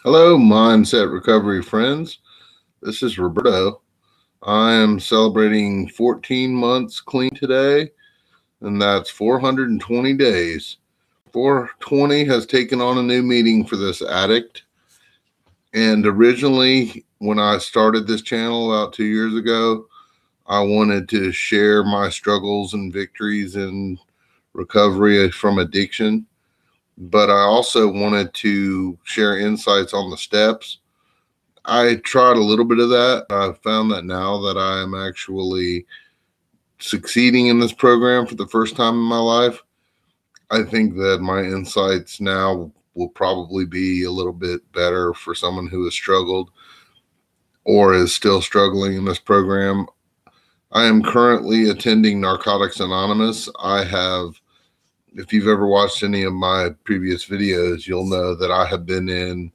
Hello, Mindset Recovery friends. This is Roberto. I am celebrating 14 months clean today, and that's 420 days. 420 has taken on a new meaning for this addict. And originally, when I started this channel about 2 years ago, I wanted to share my struggles and victories in recovery from addiction. But I also wanted to share insights on the steps. I tried a little bit of that. I found that now that I am actually succeeding in this program for the first time in my life, I think that my insights now will probably be a little bit better for someone who has struggled or is still struggling in this program. I am currently attending Narcotics Anonymous. If you've ever watched any of my previous videos, you'll know that I have been in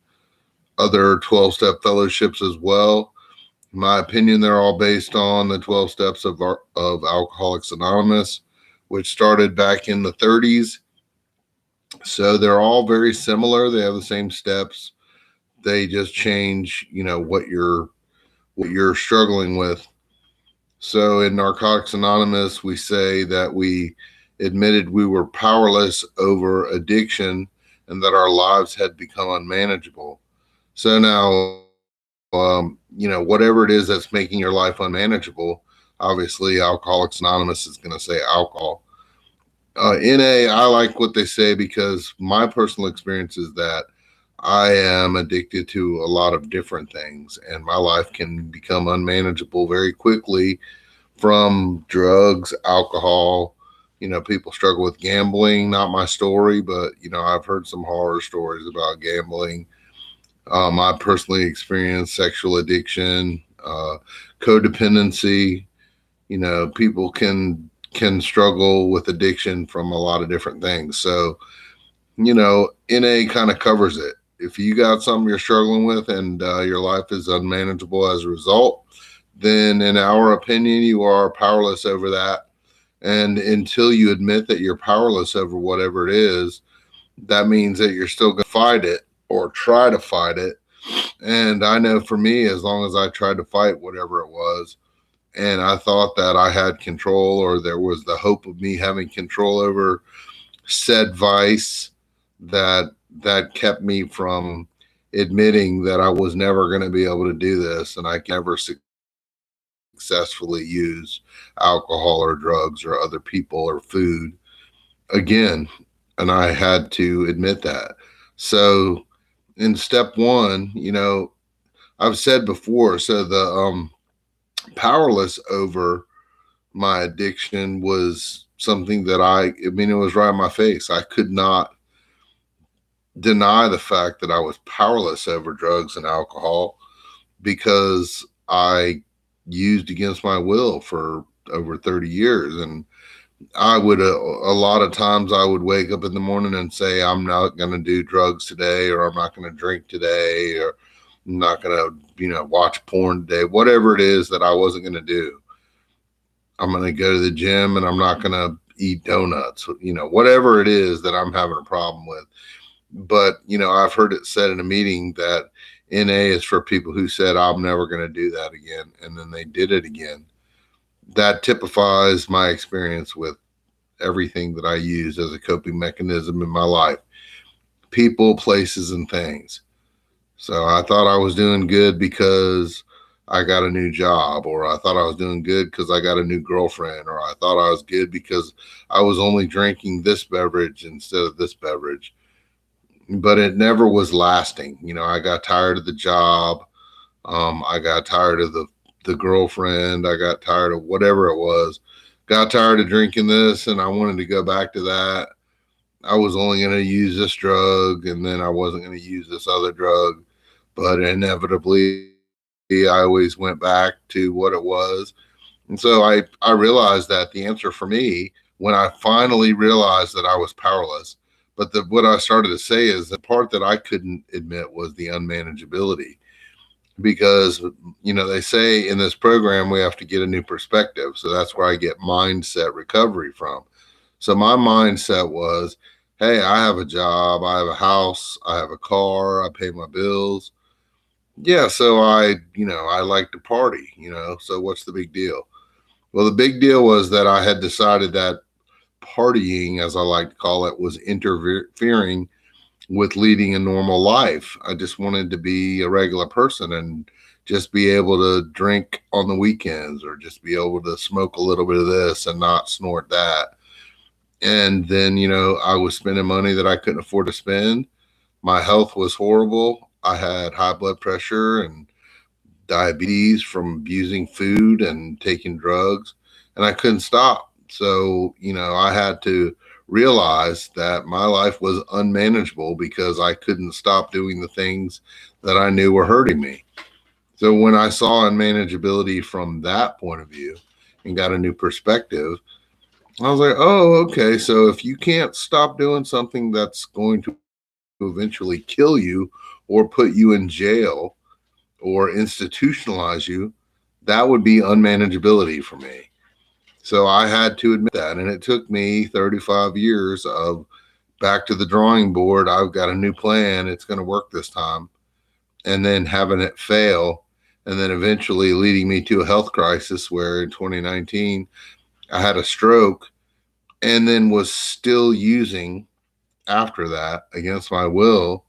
other 12-step fellowships as well. In my opinion, they're all based on the 12 steps of Alcoholics Anonymous, which started back in the 30s. So they're all very similar. They have the same steps. They just change, what you're struggling with. So in Narcotics Anonymous, we say that we admitted we were powerless over addiction and that our lives had become unmanageable. So now, whatever it is that's making your life unmanageable, obviously Alcoholics Anonymous is going to say alcohol. NA, I like what they say because my personal experience is that I am addicted to a lot of different things, and my life can become unmanageable very quickly from drugs, alcohol. People struggle with gambling. Not my story, but I've heard some horror stories about gambling. I personally experienced sexual addiction, codependency. People can struggle with addiction from a lot of different things. So, NA kind of covers it. If you got something you're struggling with and your life is unmanageable as a result, then in our opinion, you are powerless over that. And until you admit that you're powerless over whatever it is, that means that you're still going to fight it or try to fight it. And I know for me, as long as I tried to fight whatever it was, and I thought that I had control, or there was the hope of me having control over said vice, that kept me from admitting that I was never going to be able to do this, and I can never successfully use alcohol or drugs or other people or food again. And I had to admit that. So in step one, I've said before, so the powerless over my addiction was something that it was right in my face. I could not deny the fact that I was powerless over drugs and alcohol because I used against my will for over 30 years. And I would, a lot of times, I would wake up in the morning and say, I'm not going to do drugs today, or I'm not going to drink today, or I'm not going to, watch porn today, whatever it is that I wasn't going to do. I'm going to go to the gym and I'm not going to eat donuts, whatever it is that I'm having a problem with. But, I've heard it said in a meeting that NA is for people who said, I'm never going to do that again. And then they did it again. That typifies my experience with everything that I use as a coping mechanism in my life: people, places, and things. So I thought I was doing good because I got a new job, or I thought I was doing good because I got a new girlfriend, or I thought I was good because I was only drinking this beverage instead of this beverage. But it never was lasting. I got tired of the job. I got tired of the girlfriend. I got tired of whatever it was. Got tired of drinking this, and I wanted to go back to that. I was only going to use this drug, and then I wasn't going to use this other drug. But inevitably, I always went back to what it was. And so I realized that the answer for me, when I finally realized that I was powerless, but what I started to say is the part that I couldn't admit was the unmanageability. Because, they say in this program we have to get a new perspective. So that's where I get mindset recovery from. So my mindset was, hey, I have a job, I have a house, I have a car, I pay my bills. Yeah, so I like to party, so what's the big deal? Well, the big deal was that I had decided that partying, as I like to call it, was interfering with leading a normal life. I just wanted to be a regular person and just be able to drink on the weekends or just be able to smoke a little bit of this and not snort that. And then, I was spending money that I couldn't afford to spend. My health was horrible. I had high blood pressure and diabetes from abusing food and taking drugs, and I couldn't stop. So, I had to realize that my life was unmanageable because I couldn't stop doing the things that I knew were hurting me. So, when I saw unmanageability from that point of view and got a new perspective, I was like, oh, okay. So, if you can't stop doing something that's going to eventually kill you or put you in jail or institutionalize you, that would be unmanageability for me. So I had to admit that. And it took me 35 years of back to the drawing board. I've got a new plan. It's going to work this time. And then having it fail. And then eventually leading me to a health crisis where in 2019, I had a stroke and then was still using after that against my will.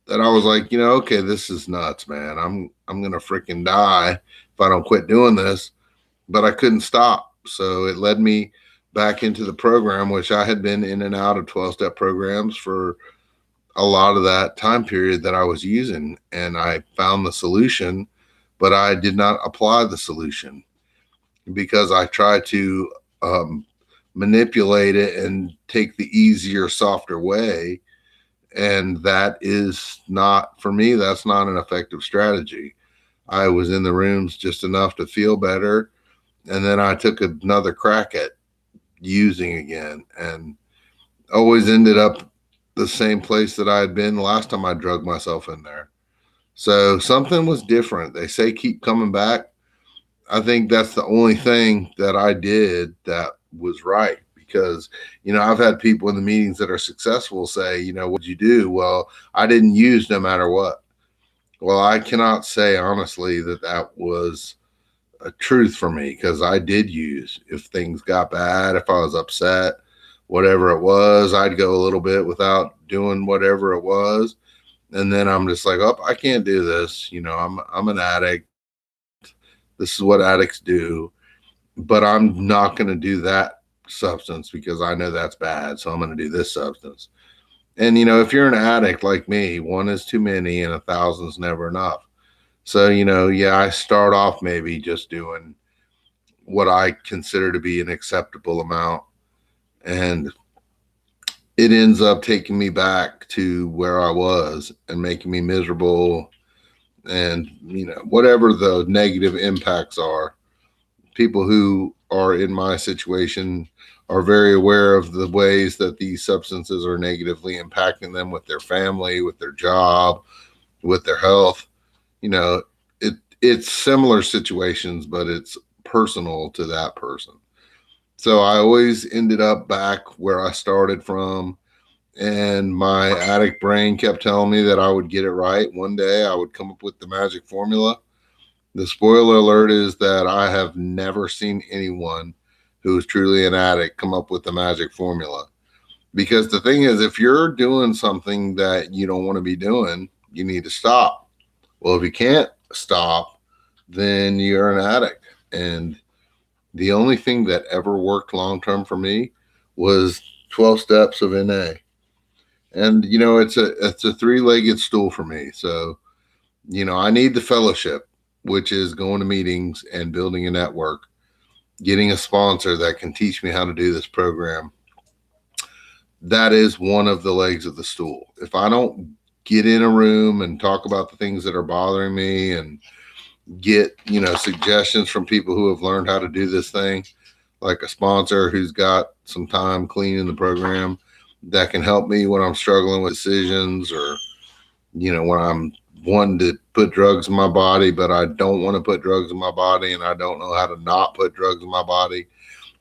That I was like, okay, this is nuts, man. I'm gonna freaking die if I don't quit doing this. But I couldn't stop. So it led me back into the program, which I had been in and out of 12-step programs for a lot of that time period that I was using. And I found the solution, but I did not apply the solution because I tried to manipulate it and take the easier, softer way. And that is not, for me, that's not an effective strategy. I was in the rooms just enough to feel better. And then I took another crack at using again and always ended up the same place that I had been the last time I drugged myself in there. So something was different. They say keep coming back. I think that's the only thing that I did that was right because, I've had people in the meetings that are successful say, what'd you do? Well, I didn't use no matter what. Well, I cannot say honestly that that was a truth for me because I did use. If things got bad, if I was upset, whatever it was, I'd go a little bit without doing whatever it was. And then I'm just like, oh, I can't do this. I'm an addict. This is what addicts do, but I'm not going to do that substance because I know that's bad. So I'm going to do this substance. And, if you're an addict like me, one is too many and 1,000 is never enough. So, yeah, I start off maybe just doing what I consider to be an acceptable amount. And it ends up taking me back to where I was and making me miserable. And, whatever the negative impacts are, people who are in my situation are very aware of the ways that these substances are negatively impacting them with their family, with their job, with their health. It's similar situations, but it's personal to that person. So I always ended up back where I started from. And my addict brain kept telling me that I would get it right. One day I would come up with the magic formula. The spoiler alert is that I have never seen anyone who is truly an addict come up with the magic formula. Because the thing is, if you're doing something that you don't want to be doing, you need to stop. Well, if you can't stop, then you're an addict. And the only thing that ever worked long term for me was 12 steps of NA. And it's a three-legged stool for me. So, I need the fellowship, which is going to meetings and building a network, getting a sponsor that can teach me how to do this program. That is one of the legs of the stool. If I don't get in a room and talk about the things that are bothering me and get, suggestions from people who have learned how to do this thing, like a sponsor who's got some time cleaning the program that can help me when I'm struggling with decisions or, when I'm wanting to put drugs in my body, but I don't want to put drugs in my body and I don't know how to not put drugs in my body.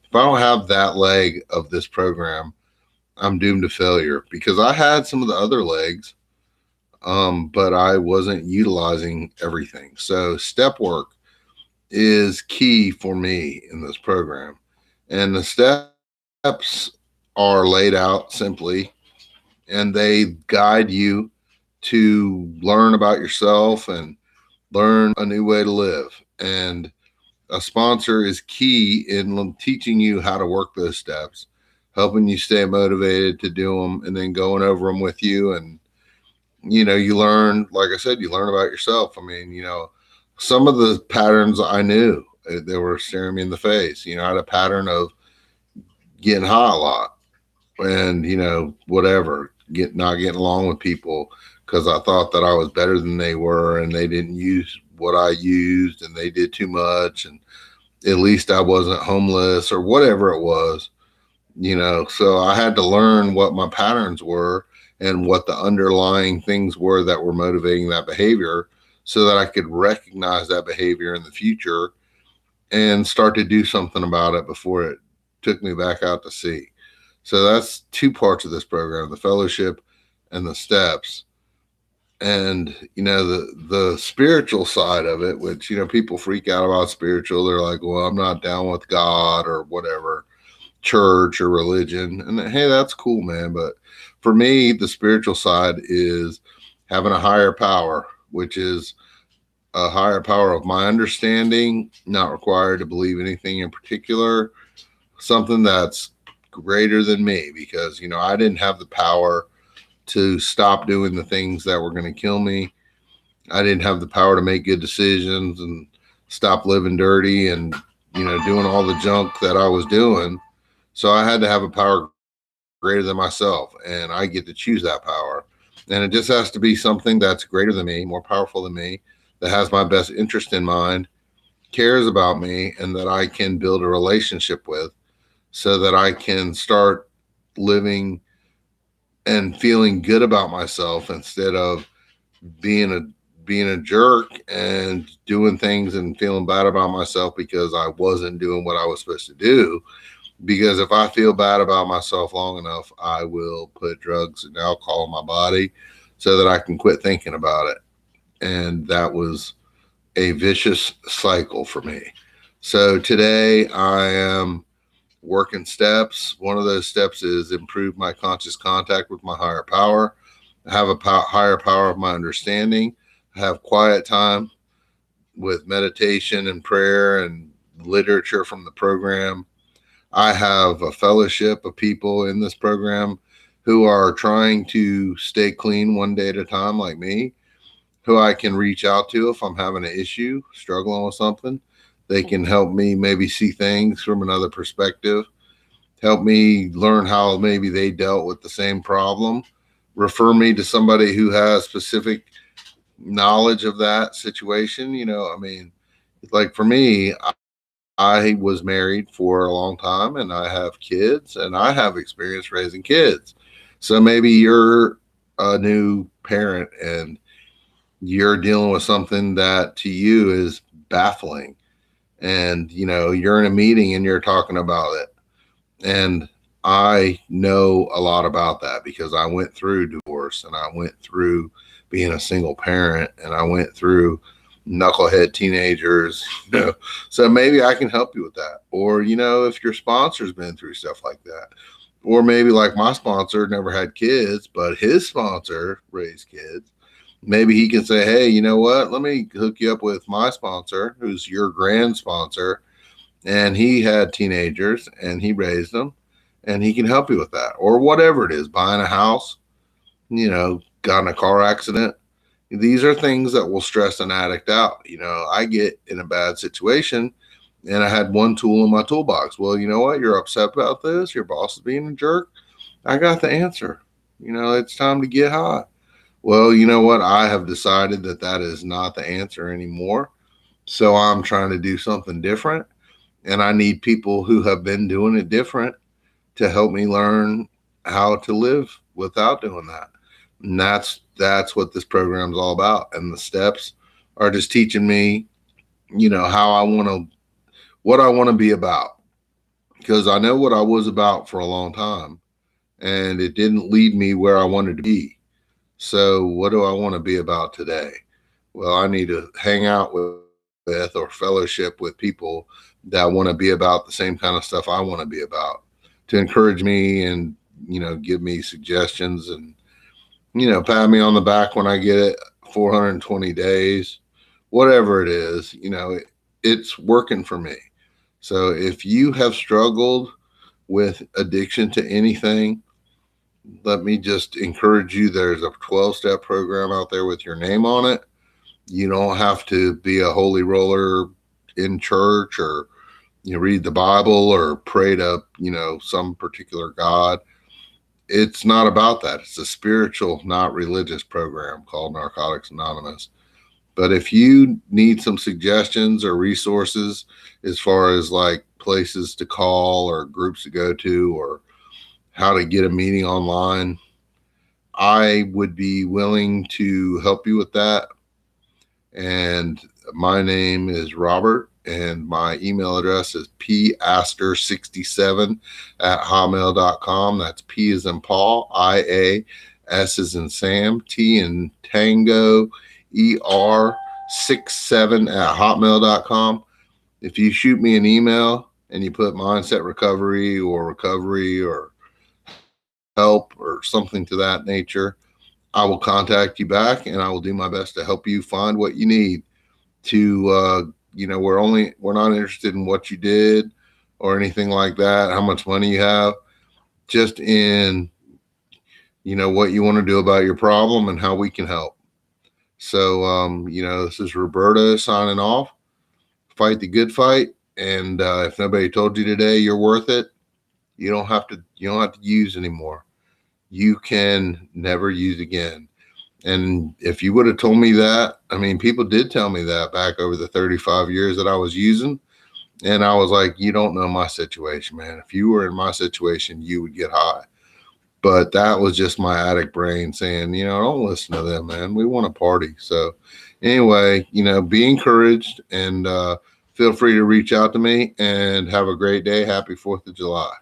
If I don't have that leg of this program, I'm doomed to failure, because I had some of the other legs, but I wasn't utilizing everything. So step work is key for me in this program. And the steps are laid out simply, and they guide you to learn about yourself and learn a new way to live. And a sponsor is key in teaching you how to work those steps, helping you stay motivated to do them, and then going over them with you. And, you learn, like I said, you learn about yourself. I mean, some of the patterns I knew, they were staring me in the face. I had a pattern of getting high a lot, and, whatever, not getting along with people because I thought that I was better than they were, and they didn't use what I used, and they did too much, and at least I wasn't homeless or whatever it was. So I had to learn what my patterns were and what the underlying things were that were motivating that behavior, so that I could recognize that behavior in the future and start to do something about it before it took me back out to sea. So that's two parts of this program: the fellowship and the steps. And the spiritual side of it, which people freak out about spiritual. They're like, well, I'm not down with God or whatever, church or religion. And hey, that's cool, man. But for me, the spiritual side is having a higher power, which is a higher power of my understanding, not required to believe anything in particular, something that's greater than me, because I didn't have the power to stop doing the things that were going to kill me. I didn't have the power to make good decisions and stop living dirty and doing all the junk that I was doing. So I had to have a power greater than myself, and I get to choose that power. And it just has to be something that's greater than me, more powerful than me, that has my best interest in mind, cares about me, and that I can build a relationship with, so that I can start living and feeling good about myself, instead of being a being a jerk and doing things and feeling bad about myself because I wasn't doing what I was supposed to do. Because if I feel bad about myself long enough, I will put drugs and alcohol in my body so that I can quit thinking about it. And that was a vicious cycle for me. So today I am working steps. One of those steps is improve my conscious contact with my higher power, have a higher power of my understanding, have quiet time with meditation and prayer and literature from the program. I have a fellowship of people in this program who are trying to stay clean one day at a time, like me, who I can reach out to if I'm having an issue, struggling with something. They can help me maybe see things from another perspective, help me learn how maybe they dealt with the same problem, refer me to somebody who has specific knowledge of that situation. I mean, like for me, I was married for a long time, and I have kids, and I have experience raising kids. So maybe you're a new parent and you're dealing with something that to you is baffling, and you're in a meeting and you're talking about it. And I know a lot about that because I went through divorce, and I went through being a single parent, and I went through knucklehead teenagers. So maybe I can help you with that. Or if your sponsor's been through stuff like that, or maybe like my sponsor never had kids, but his sponsor raised kids, maybe he can say, hey, you know what, let me hook you up with my sponsor, who's your grand sponsor, and he had teenagers and he raised them, and he can help you with that. Or whatever it is, buying a house, got in a car accident. These are things that will stress an addict out. I get in a bad situation and I had one tool in my toolbox. Well, you know what? You're upset about this. Your boss is being a jerk. I got the answer. It's time to get high. Well, you know what? I have decided that that is not the answer anymore. So I'm trying to do something different. And I need people who have been doing it different to help me learn how to live without doing that. And that's what this program is all about. And the steps are just teaching me, how what I want to be about. Because I know what I was about for a long time. and it didn't lead me where I wanted to be. So what do I want to be about today? Well, I need to hang out with or fellowship with people that want to be about the same kind of stuff I want to be about, to encourage me and, give me suggestions and, pat me on the back when I get it. 420 days, whatever it is, it's working for me. So if you have struggled with addiction to anything, let me just encourage you. There's a 12-step program out there with your name on it. You don't have to be a holy roller in church or read the Bible or pray to some particular God. It's not about that. It's a spiritual, not religious program called Narcotics Anonymous. But if you need some suggestions or resources as far as like places to call or groups to go to or how to get a meeting online, I would be willing to help you with that. And my name is Robert, and my email address is pastor67@hotmail.com. That's P as in Paul, IA, S as in Sam, T in Tango, ER67@hotmail.com. If you shoot me an email and you put mindset recovery or help or something to that nature, I will contact you back and I will do my best to help you find what you need to, we're not interested in what you did or anything like that, how much money you have, just in, what you want to do about your problem and how we can help. So, this is Roberta signing off. Fight the good fight. And if nobody told you today you're worth it, you don't have to use anymore. You can never use again. And if you would have told me that, people did tell me that back over the 35 years that I was using. And I was like, you don't know my situation, man. If you were in my situation, you would get high. But that was just my addict brain saying, don't listen to them, man. We want to party. So anyway, be encouraged and feel free to reach out to me and have a great day. Happy 4th of July.